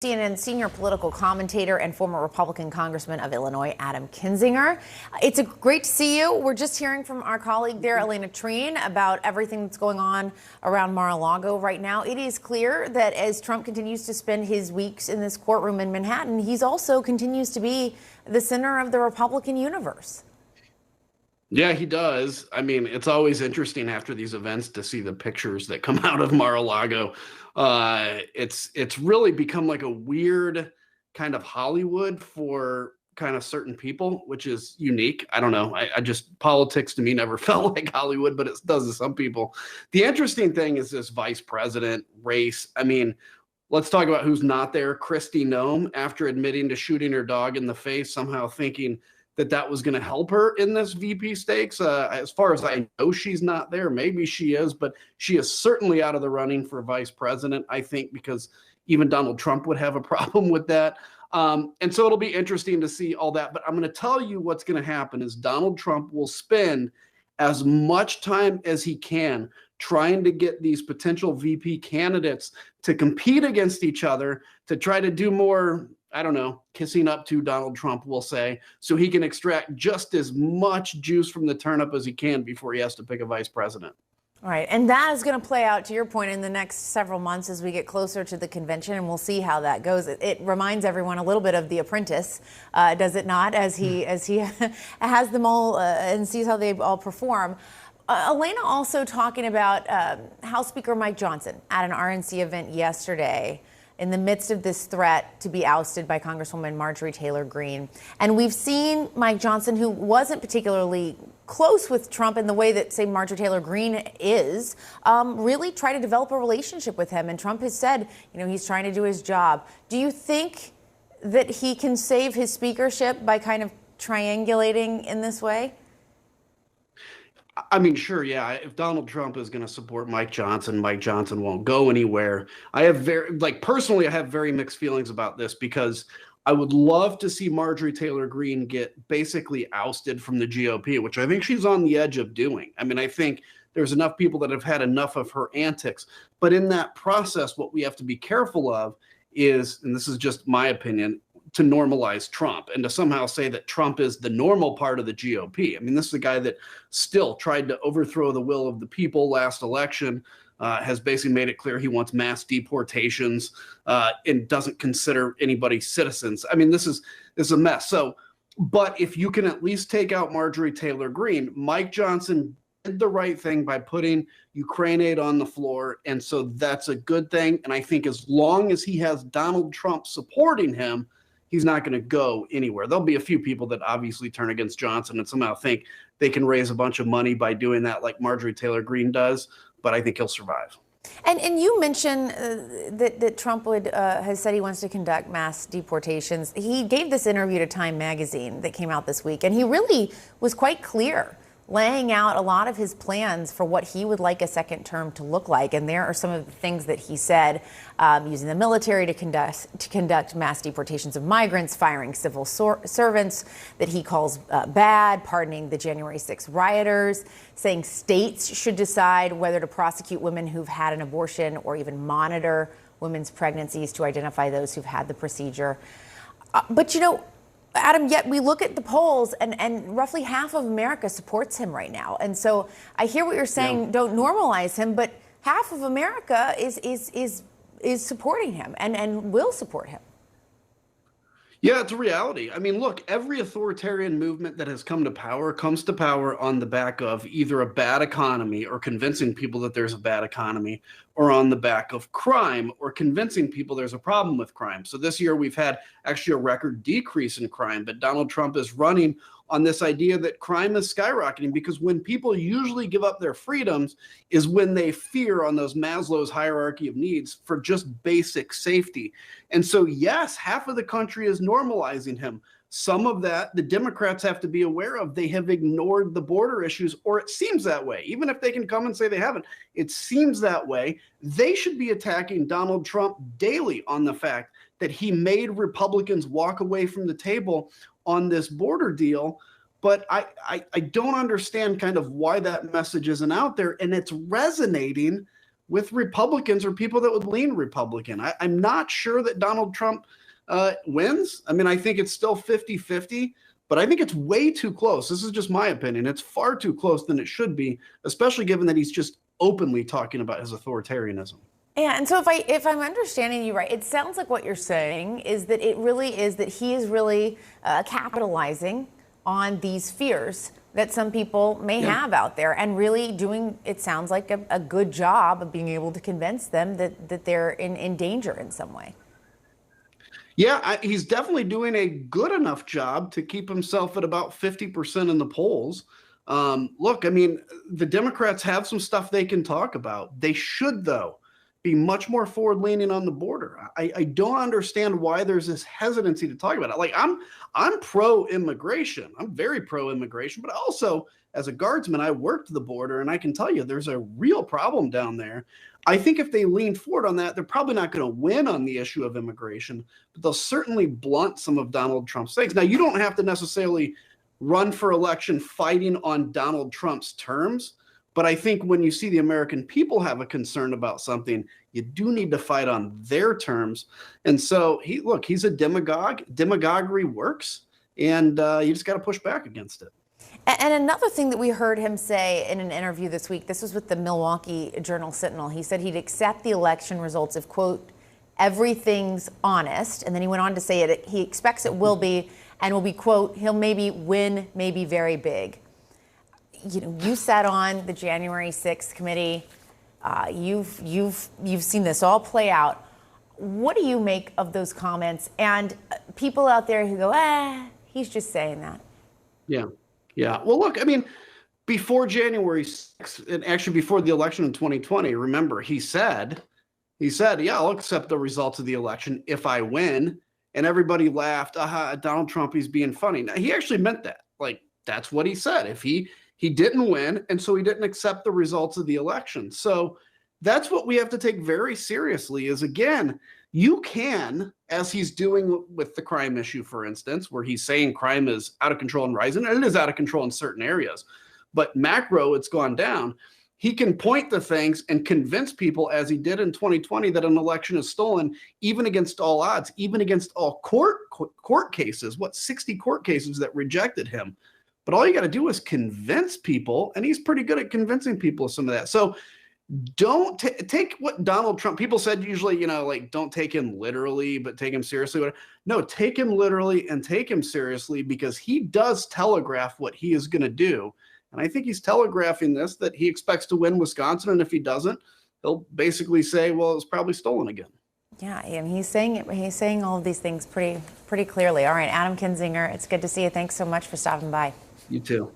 CNN senior political commentator and former Republican Congressman of Illinois, Adam Kinzinger. It's great to see you. We're just hearing from our colleague there, Elena Treen, about everything that's going on around Mar-a-Lago right now. It is clear that as Trump continues to spend his weeks in this courtroom in Manhattan, he's also continues to be the center of the Republican universe. Yeah, he does. I mean, it's always interesting after these events to see the pictures that come out of Mar-a-Lago. It's really become like a weird kind of Hollywood for kind of certain people, which is unique. I don't know. I just politics to me never felt like Hollywood, but it does to some people. The interesting thing is this vice president race. I mean, let's talk about who's not there. Kristi Noem, after admitting to shooting her dog in the face, somehow thinking that was going to help her in this VP stakes. As far as I know, she's not there. Maybe she is, but she is certainly out of the running for vice president, I think, because even Donald Trump would have a problem with that. And so it'll be interesting to see all that. But I'm going to tell you what's going to happen is Donald Trump will spend as much time as he can trying to get these potential VP candidates to compete against each other to try to do more, I don't know, kissing up to Donald Trump, we'll say, so he can extract just as much juice from the turnip as he can before he has to pick a vice president. All right. And that is going to play out, to your point, in the next several months as we get closer to the convention, and we'll see how that goes. It reminds everyone a little bit of The Apprentice, does it not, as he has them all and sees how they all perform. Elena also talking about House Speaker Mike Johnson at an RNC event yesterday in the midst of this threat to be ousted by Congresswoman Marjorie Taylor Greene. And we've seen Mike Johnson, who wasn't particularly close with Trump in the way that, say, Marjorie Taylor Greene is, really try to develop a relationship with him. And Trump has said, he's trying to do his job. Do you think that he can save his speakership by kind of triangulating in this way? I mean, sure, yeah. If Donald Trump is going to support Mike Johnson won't go anywhere. I have personally, I have very mixed feelings about this because I would love to see Marjorie Taylor Greene get basically ousted from the GOP, which I think she's on the edge of doing. I mean, I think there's enough people that have had enough of her antics. But in that process, what we have to be careful of is, and this is just my opinion, to normalize Trump and to somehow say that Trump is the normal part of the GOP. I mean, this is a guy that still tried to overthrow the will of the people last election, has basically made it clear he wants mass deportations and doesn't consider anybody citizens. I mean, this is a mess. So, but if you can at least take out Marjorie Taylor Greene, Mike Johnson did the right thing by putting Ukraine aid on the floor. And so that's a good thing. And I think as long as he has Donald Trump supporting him, he's not going to go anywhere. There'll be a few people that obviously turn against Johnson and somehow think they can raise a bunch of money by doing that like Marjorie Taylor Greene does, but I think he'll survive. And you mentioned that Trump has said he wants to conduct mass deportations. He gave this interview to Time magazine that came out this week, and he really was quite clear, laying out a lot of his plans for what he would like a second term to look like. And there are some of the things that he said, using the military to conduct mass deportations of migrants, firing civil servants that he calls bad, pardoning the January 6th rioters, saying states should decide whether to prosecute women who've had an abortion or even monitor women's pregnancies to identify those who've had the procedure. But Adam, yet we look at the polls and roughly half of America supports him right now. And so I hear what you're saying, yeah. Don't normalize him, but half of America is supporting him and will support him. Yeah, it's a reality. I mean, look, every authoritarian movement that has come to power comes to power on the back of either a bad economy or convincing people that there's a bad economy, or on the back of crime or convincing people there's a problem with crime. So this year we've had actually a record decrease in crime, but Donald Trump is running on this idea that crime is skyrocketing because when people usually give up their freedoms is when they fear on those Maslow's hierarchy of needs for just basic safety. And so, yes, half of the country is normalizing him. Some of that the Democrats have to be aware of. They have ignored the border issues, or it seems that way. Even if they can come and say they haven't, it seems that way. They should be attacking Donald Trump daily on the fact that he made Republicans walk away from the table on this border deal. But I don't understand kind of why that message isn't out there. And it's resonating with Republicans or people that would lean Republican. I'm not sure that Donald Trump wins. I mean, I think it's still 50-50, but I think it's way too close. This is just my opinion. It's far too close than it should be, especially given that he's just openly talking about his authoritarianism. Yeah, and so if I'm understanding you right, it sounds like what you're saying is that it really is that he is really capitalizing on these fears that some people may have out there, and really doing, it sounds like, a good job of being able to convince them that they're in danger in some way. Yeah, he's definitely doing a good enough job to keep himself at about 50% in the polls. Look, I mean, the Democrats have some stuff they can talk about. They should, though, be much more forward-leaning on the border. I don't understand why there's this hesitancy to talk about it. Like, I'm pro-immigration. I'm very pro-immigration, but also as a guardsman, I worked the border, and I can tell you there's a real problem down there. I think if they lean forward on that, they're probably not going to win on the issue of immigration, but they'll certainly blunt some of Donald Trump's things. Now, you don't have to necessarily run for election fighting on Donald Trump's terms, but I think when you see the American people have a concern about something, you do need to fight on their terms. And so, he's a demagogue. Demagoguery works, and you just got to push back against it. And another thing that we heard him say in an interview this week, this was with the Milwaukee Journal-Sentinel, he said he'd accept the election results if, quote, everything's honest. And then he went on to say he expects it will be, and will be, quote, he'll maybe win, maybe very big. You know, you sat on the January 6th committee. You've seen this all play out. What do you make of those comments and people out there who go, he's just saying that? Yeah. Well, look, I mean, before January 6th, and actually before the election in 2020, remember, he said, yeah, I'll accept the results of the election if I win. And everybody laughed. Donald Trump, he's being funny. Now, he actually meant that. Like, that's what he said. If he didn't win, and so he didn't accept the results of the election. So that's what we have to take very seriously is, again, you can, as he's doing with the crime issue, for instance, where he's saying crime is out of control and rising, and it is out of control in certain areas, but macro, it's gone down. He can point to things and convince people, as he did in 2020, that an election is stolen, even against all odds, even against all court cases, 60 court cases that rejected him. But all you got to do is convince people, and he's pretty good at convincing people of some of that. So don't take what Donald Trump, people said usually, like, don't take him literally, but take him seriously. No, take him literally and take him seriously, because he does telegraph what he is going to do. And I think he's telegraphing this, that he expects to win Wisconsin. And if he doesn't, he'll basically say, well, it was probably stolen again. Yeah, and he's saying all of these things pretty clearly. All right, Adam Kinzinger, it's good to see you. Thanks so much for stopping by. You too.